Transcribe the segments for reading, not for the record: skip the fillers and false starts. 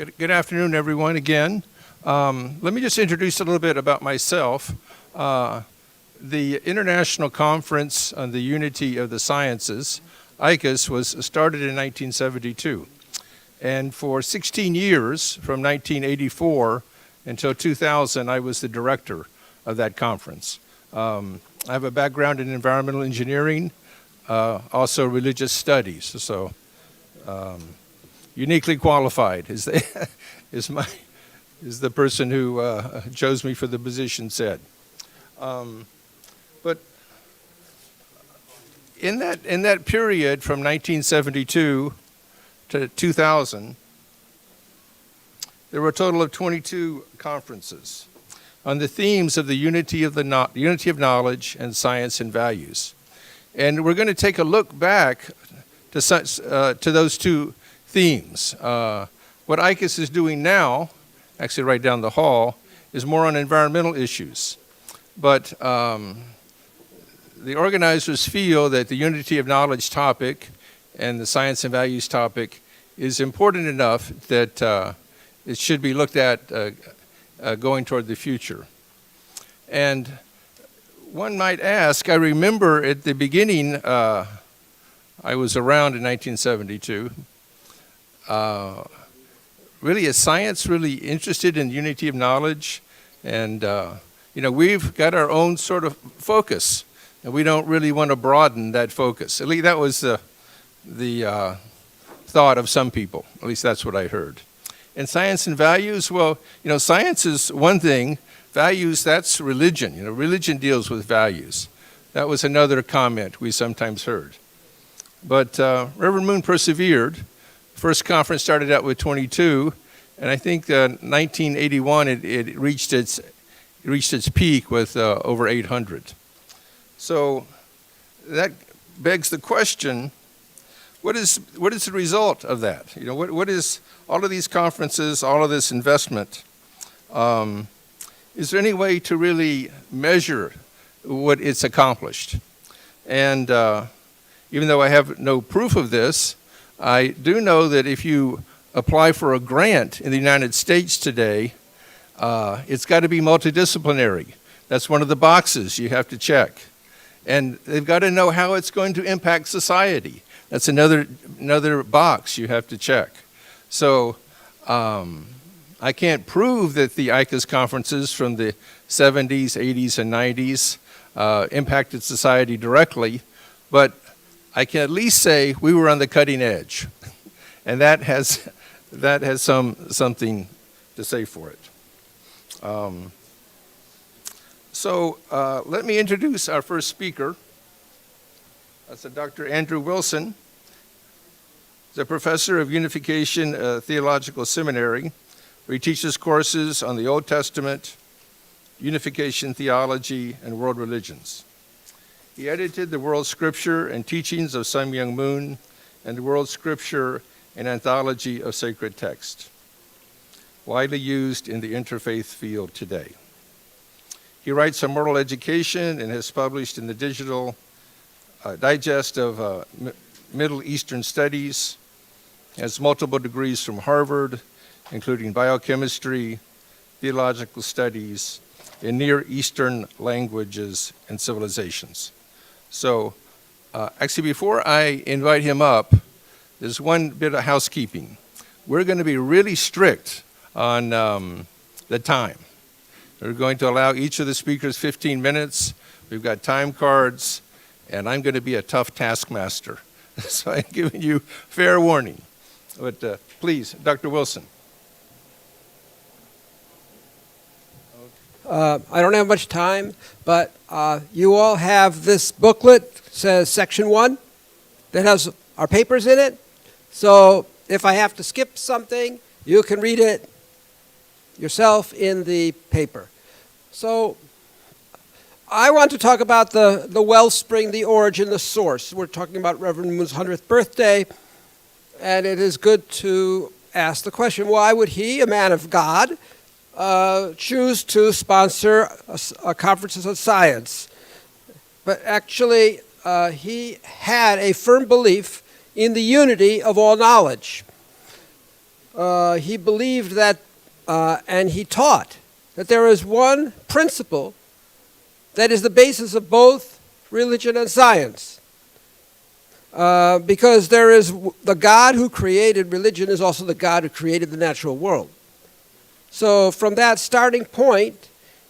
Good afternoon, everyone, again. Let me just introduce a little bit about myself. The International Conference on the Unity of the Sciences, ICUS, was started in 1972. And for 16 years, from 1984 until 2000, I was the director of that conference. I have a background in environmental engineering, also religious studies, so uniquely qualified is the person who chose me for the position said. But in that period from 1972 to 2000, there were a total of 22 conferences on the themes of the unity of knowledge and science and values. And we're going to take a look back to those two themes. What ICUS is doing now, actually right down the hall, is more on environmental issues. But the organizers feel that the unity of knowledge topic and the science and values topic is important enough that it should be looked at going toward the future. And one might ask, I remember at the beginning, I was around in 1972, really, is science really interested in unity of knowledge? And, we've got our own sort of focus, and we don't really want to broaden that focus. At least that was the thought of some people. At least that's what I heard. And science and values, well, science is one thing. Values, that's religion. Religion deals with values. That was another comment we sometimes heard. But Reverend Moon persevered. First conference started out with 22, and I think 1981 it reached its peak with over 800. So that begs the question: what is the result of that? What is all of these conferences, all of this investment? Is there any way to really measure what it's accomplished? And even though I have no proof of this, I do know that if you apply for a grant in the United States today, it's got to be multidisciplinary. That's one of the boxes you have to check. And they've got to know how it's going to impact society. That's another box you have to check. So I can't prove that the ICUS conferences from the 70s, 80s, and 90s impacted society directly, but I can at least say we were on the cutting edge, and that has something to say for it. So let me introduce our first speaker. That's Dr. Andrew Wilson. He's a professor of Unification Theological Seminary, where he teaches courses on the Old Testament, Unification Theology, and world religions. He edited the World Scripture and Teachings of Sun Myung Moon and the World Scripture and Anthology of Sacred Text, widely used in the interfaith field today. He writes on moral education and has published in the digital digest of Middle Eastern Studies, has multiple degrees from Harvard, including biochemistry, theological studies, in Near Eastern languages and civilizations. So actually, before I invite him up, there's one bit of housekeeping. We're going to be really strict on the time. We're going to allow each of the speakers 15 minutes. We've got time cards, and I'm going to be a tough taskmaster. So I'm giving you fair warning. But please, Dr. Wilson. I don't have much time, but you all have this booklet, says Section 1, that has our papers in it. So if I have to skip something, you can read it yourself in the paper. So I want to talk about the wellspring, the origin, the source. We're talking about Reverend Moon's 100th birthday, and it is good to ask the question, why would he, a man of God, choose to sponsor a conference on science? But actually, he had a firm belief in the unity of all knowledge. he believed that, and he taught, that there is one principle that is the basis of both religion and science. Because there is the God who created religion is also the God who created the natural world. So from that starting point,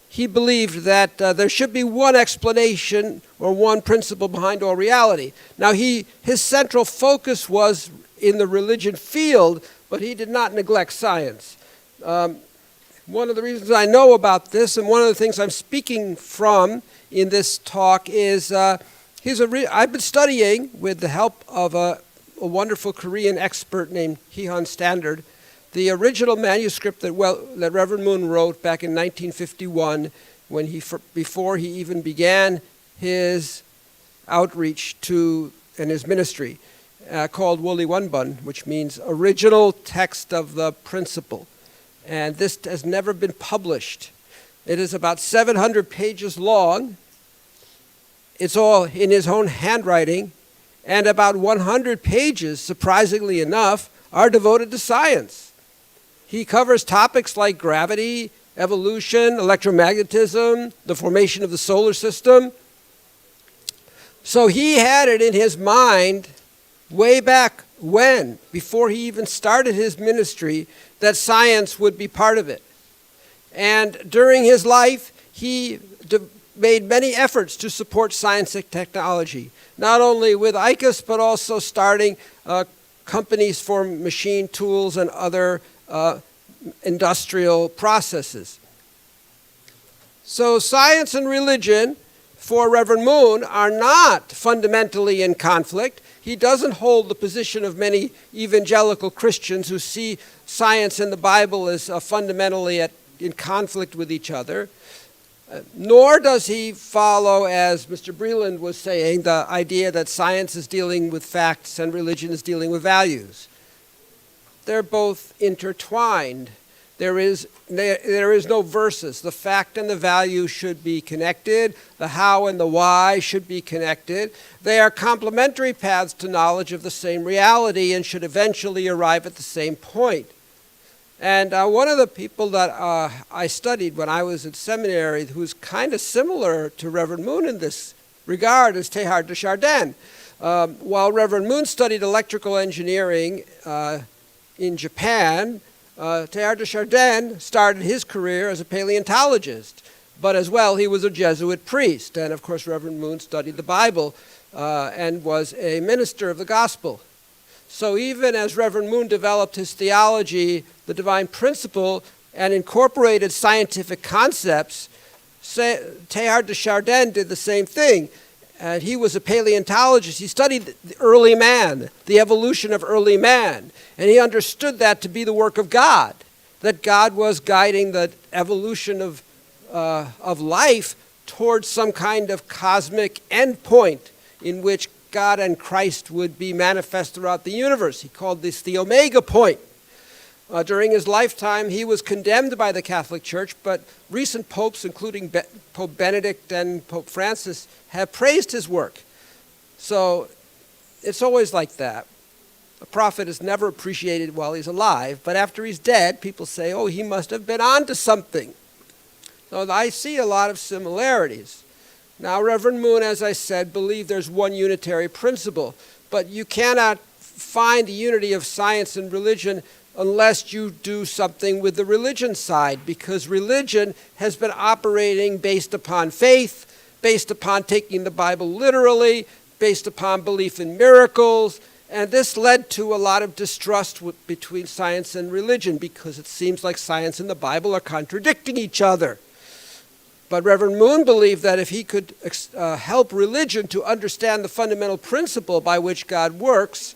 he believed that there should be one explanation or one principle behind all reality. Now his central focus was in the religion field, but he did not neglect science. One of the reasons I know about this, and one of the things I'm speaking from in this talk, is I've been studying with the help of a wonderful Korean expert named Hee-hun Standard, the original manuscript that Reverend Moon wrote back in 1951, before he even began his outreach and his ministry, called Woli Wonbun, which means original text of the principle. And this has never been published. It is about 700 pages long. It's all in his own handwriting, and about 100 pages, surprisingly enough, are devoted to science. He covers topics like gravity, evolution, electromagnetism, the formation of the solar system. So he had it in his mind way back when, before he even started his ministry, that science would be part of it. And during his life, he made many efforts to support science and technology, not only with ICUS, but also starting companies for machine tools and other industrial processes. So science and religion for Reverend Moon are not fundamentally in conflict. He doesn't hold the position of many evangelical Christians who see science and the Bible as fundamentally in conflict with each other. Nor does he follow, as Mr. Breland was saying, the idea that science is dealing with facts and religion is dealing with values. They're both intertwined. There is no versus. The fact and the value should be connected. The how and the why should be connected. They are complementary paths to knowledge of the same reality and should eventually arrive at the same point. And one of the people that I studied when I was in seminary, who's kind of similar to Reverend Moon in this regard, is Teilhard de Chardin. While Reverend Moon studied electrical engineering in Japan, Teilhard de Chardin started his career as a paleontologist, but as well he was a Jesuit priest. And of course Reverend Moon studied the Bible and was a minister of the gospel. So even as Reverend Moon developed his theology, the divine principle, and incorporated scientific concepts, Teilhard de Chardin did the same thing. And he was a paleontologist. He studied the early man, the evolution of early man. And he understood that to be the work of God, that God was guiding the evolution of life towards some kind of cosmic endpoint in which God and Christ would be manifest throughout the universe. He called this the Omega point. During his lifetime, he was condemned by the Catholic Church, but recent popes, including Pope Benedict and Pope Francis, have praised his work. So it's always like that. A prophet is never appreciated while he's alive, but after he's dead, people say, oh, he must have been on to something. So I see a lot of similarities. Now, Reverend Moon, as I said, believed there's one unitary principle, but you cannot find the unity of science and religion unless you do something with the religion side, because religion has been operating based upon faith, based upon taking the Bible literally, based upon belief in miracles, and this led to a lot of distrust between science and religion, because it seems like science and the Bible are contradicting each other. But Reverend Moon believed that if he could help religion to understand the fundamental principle by which God works,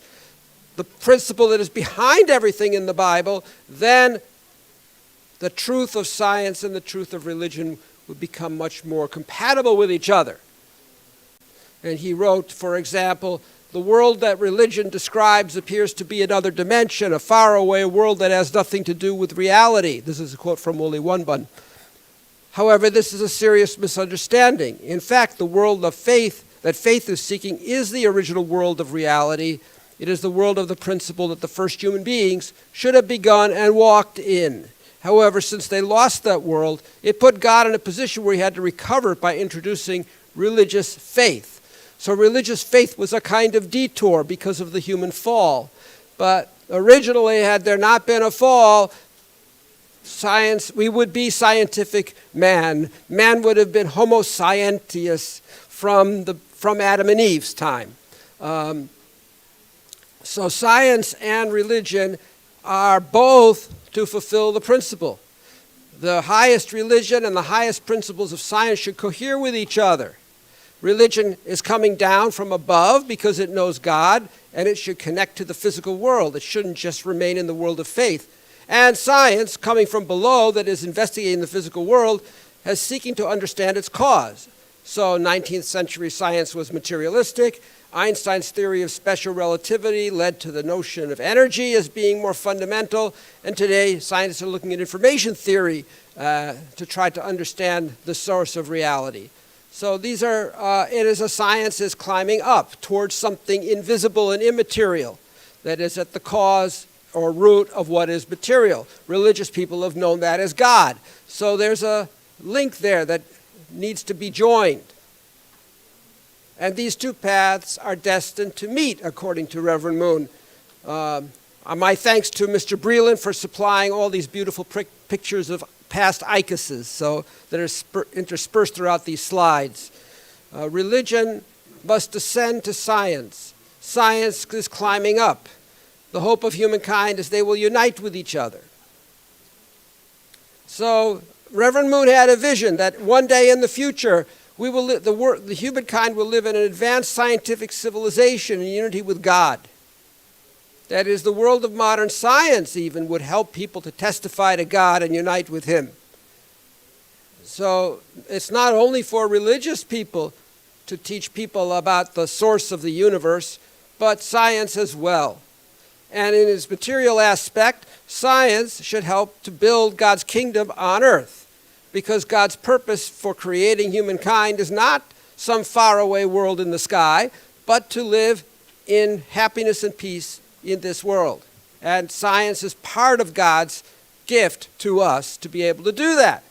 the principle that is behind everything in the Bible, then the truth of science and the truth of religion would become much more compatible with each other. And he wrote, for example, the world that religion describes appears to be another dimension, a faraway world that has nothing to do with reality. This is a quote from Woli Wonbun. However, this is a serious misunderstanding. In fact, the world of faith that faith is seeking is the original world of reality, It is the world of the principle that the first human beings should have begun and walked in. However, since they lost that world, it put God in a position where he had to recover it by introducing religious faith. So religious faith was a kind of detour because of the human fall. But originally, had there not been a fall, we would be scientific man. Man would have been Homo scientius from Adam and Eve's time. So science and religion are both to fulfill the principle. The highest religion and the highest principles of science should cohere with each other. Religion is coming down from above because it knows God, and it should connect to the physical world. It shouldn't just remain in the world of faith. And science, coming from below, that is investigating the physical world, is seeking to understand its cause. So 19th century science was materialistic. Einstein's theory of special relativity led to the notion of energy as being more fundamental. And today, scientists are looking at information theory to try to understand the source of reality. So these are, it is a science is climbing up towards something invisible and immaterial that is at the cause or root of what is material. Religious people have known that as God. So there's a link there that needs to be joined. And these two paths are destined to meet, according to Reverend Moon. My thanks to Mr. Breland for supplying all these beautiful pictures of past ICUSs that are interspersed throughout these slides. Religion must ascend to science. Science is climbing up. The hope of humankind is they will unite with each other. So Reverend Moon had a vision that one day in the future, the humankind will live in an advanced scientific civilization in unity with God. That is, the world of modern science even would help people to testify to God and unite with him. So it's not only for religious people to teach people about the source of the universe, but science as well. And in its material aspect, science should help to build God's kingdom on earth, because God's purpose for creating humankind is not some faraway world in the sky, but to live in happiness and peace in this world. And science is part of God's gift to us to be able to do that.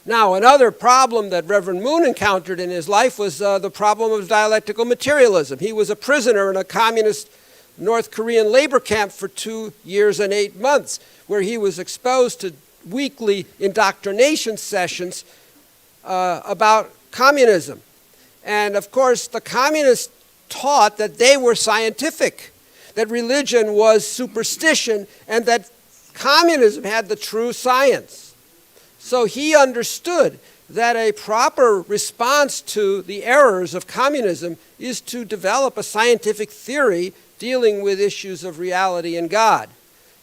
Now, another problem that Reverend Moon encountered in his life was the problem of dialectical materialism. He was a prisoner in a communist North Korean labor camp for 2 years and 8 months, where he was exposed to weekly indoctrination sessions about communism. And of course, the communists taught that they were scientific, that religion was superstition, and that communism had the true science. So he understood that a proper response to the errors of communism is to develop a scientific theory dealing with issues of reality and God.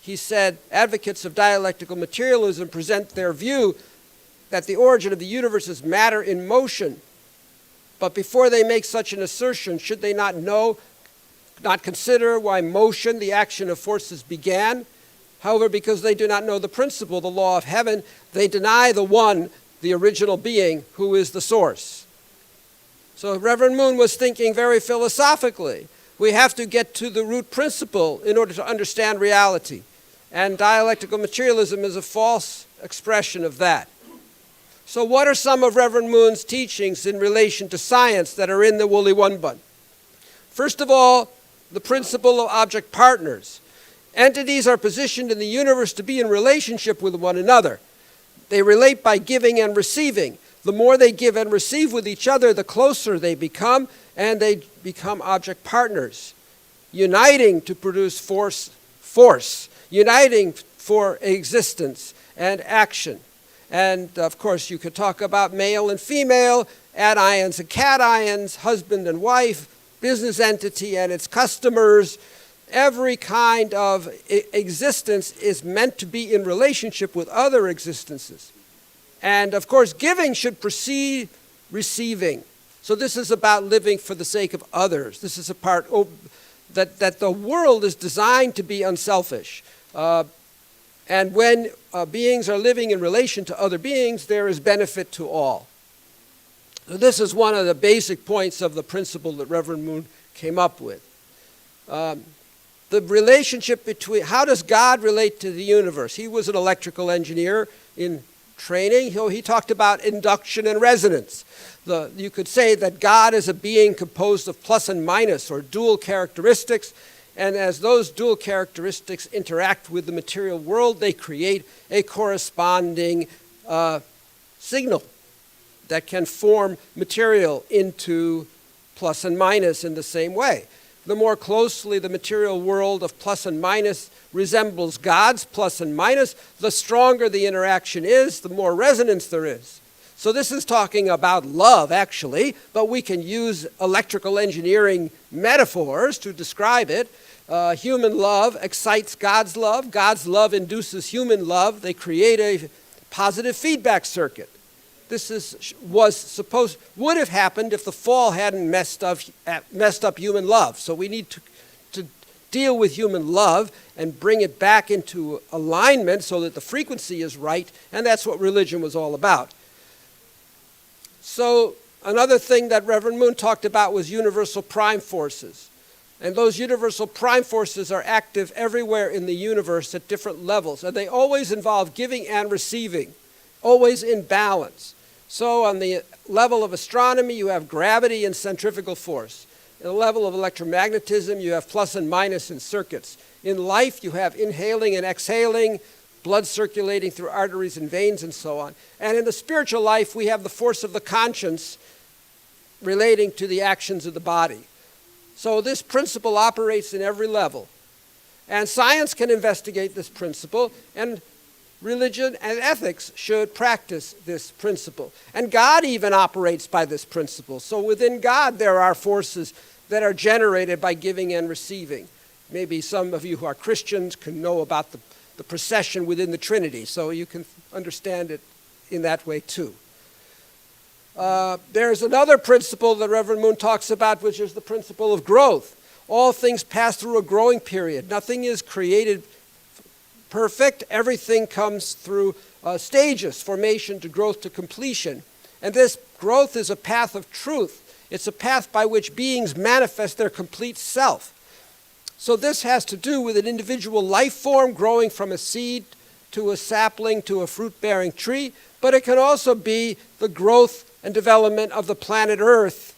He said, advocates of dialectical materialism present their view that the origin of the universe is matter in motion. But before they make such an assertion, should they not consider why motion, the action of forces, began? However, because they do not know the principle, the law of heaven, they deny the one, the original being, who is the source. So Reverend Moon was thinking very philosophically. We have to get to the root principle in order to understand reality. And dialectical materialism is a false expression of that. So what are some of Reverend Moon's teachings in relation to science that are in the Woolly One Bun? First of all, the principle of object partners. Entities are positioned in the universe to be in relationship with one another. They relate by giving and receiving. The more they give and receive with each other, the closer they become, and they become object partners, uniting to produce force, uniting for existence and action. And of course, you could talk about male and female, anions and cations, husband and wife, business entity and its customers. Every kind of existence is meant to be in relationship with other existences. And of course, giving should precede receiving. So this is about living for the sake of others. This is a part that the world is designed to be unselfish. And when beings are living in relation to other beings, there is benefit to all. So this is one of the basic points of the principle that Reverend Moon came up with. The relationship between, how does God relate to the universe? He was an electrical engineer in training. He talked about induction and resonance. You could say that God is a being composed of plus and minus, or dual characteristics, and as those dual characteristics interact with the material world, they create a corresponding signal that can form material into plus and minus in the same way. The more closely the material world of plus and minus resembles God's plus and minus, the stronger the interaction is, the more resonance there is. So this is talking about love, actually, but we can use electrical engineering metaphors to describe it. Human love excites God's love induces human love. They create a positive feedback circuit. This would have happened if the fall hadn't messed up human love. So we need to deal with human love and bring it back into alignment so that the frequency is right, and that's what religion was all about. So another thing that Reverend Moon talked about was universal prime forces. And those universal prime forces are active everywhere in the universe at different levels, and they always involve giving and receiving, always in balance. So on the level of astronomy, you have gravity and centrifugal force. At the level of electromagnetism, you have plus and minus in circuits. In life, you have inhaling and exhaling, blood circulating through arteries and veins, and so on. And in the spiritual life, we have the force of the conscience relating to the actions of the body. So this principle operates in every level. And science can investigate this principle, and religion and ethics should practice this principle. And God even operates by this principle. So within God, there are forces that are generated by giving and receiving. Maybe some of you who are Christians can know about the procession within the Trinity, so you can understand it in that way too. There's another principle that Reverend Moon talks about, which is the principle of growth. All things pass through a growing period. Nothing is created perfect. Everything comes through stages, formation to growth to completion. And this growth is a path of truth. It's a path by which beings manifest their complete self. So this has to do with an individual life form growing from a seed to a sapling to a fruit-bearing tree, but it can also be the growth and development of the planet Earth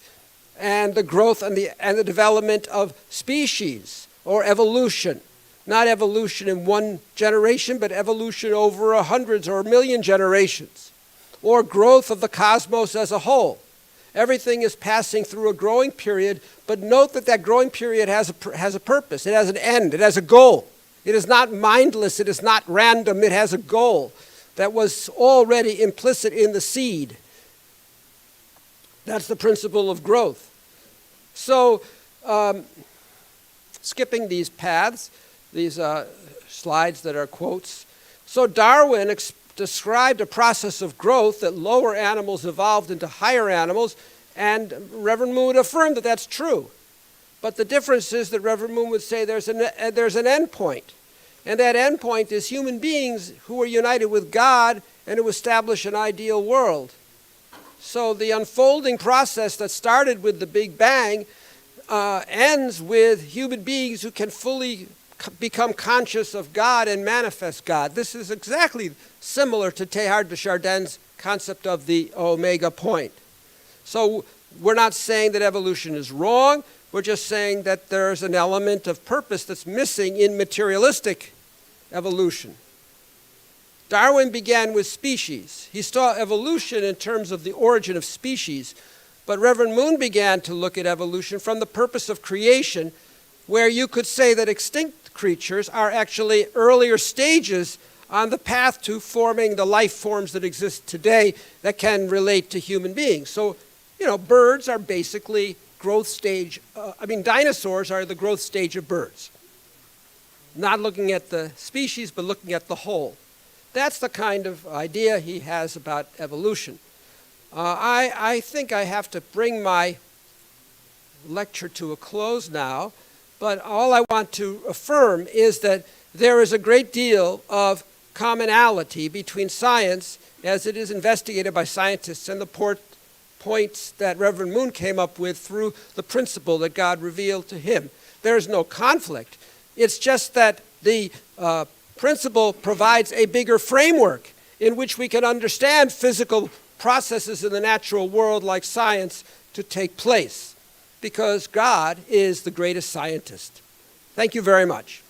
and the growth and the development of species or evolution. Not evolution in one generation, but evolution over hundreds or a million generations, or growth of the cosmos as a whole. Everything is passing through a growing period, but note that that growing period has a purpose. It has an end. It has a goal. It is not mindless. It is not random. It has a goal that was already implicit in the seed. That's the principle of growth. So, skipping these paths, these slides that are quotes. So Darwin described a process of growth that lower animals evolved into higher animals, and Reverend Moon affirmed that that's true. But the difference is that Reverend Moon would say there's an end point, and that end point is human beings who are united with God and who establish an ideal world. So the unfolding process that started with the Big Bang ends with human beings who can fully become conscious of God and manifest God. This is exactly similar to Teilhard de Chardin's concept of the omega point. So we're not saying that evolution is wrong. We're just saying that there's an element of purpose that's missing in materialistic evolution. Darwin began with species. He saw evolution in terms of the origin of species. But Reverend Moon began to look at evolution from the purpose of creation, where you could say that extinct creatures are actually earlier stages on the path to forming the life forms that exist today that can relate to human beings. So, birds are basically growth stage. Dinosaurs are the growth stage of birds. Not looking at the species, but looking at the whole. That's the kind of idea he has about evolution. I think I have to bring my lecture to a close now, but all I want to affirm is that there is a great deal of commonality between science as it is investigated by scientists and the points that Reverend Moon came up with through the principle that God revealed to him. There's no conflict. It's just that the principle provides a bigger framework in which we can understand physical processes in the natural world like science to take place, because God is the greatest scientist. Thank you very much.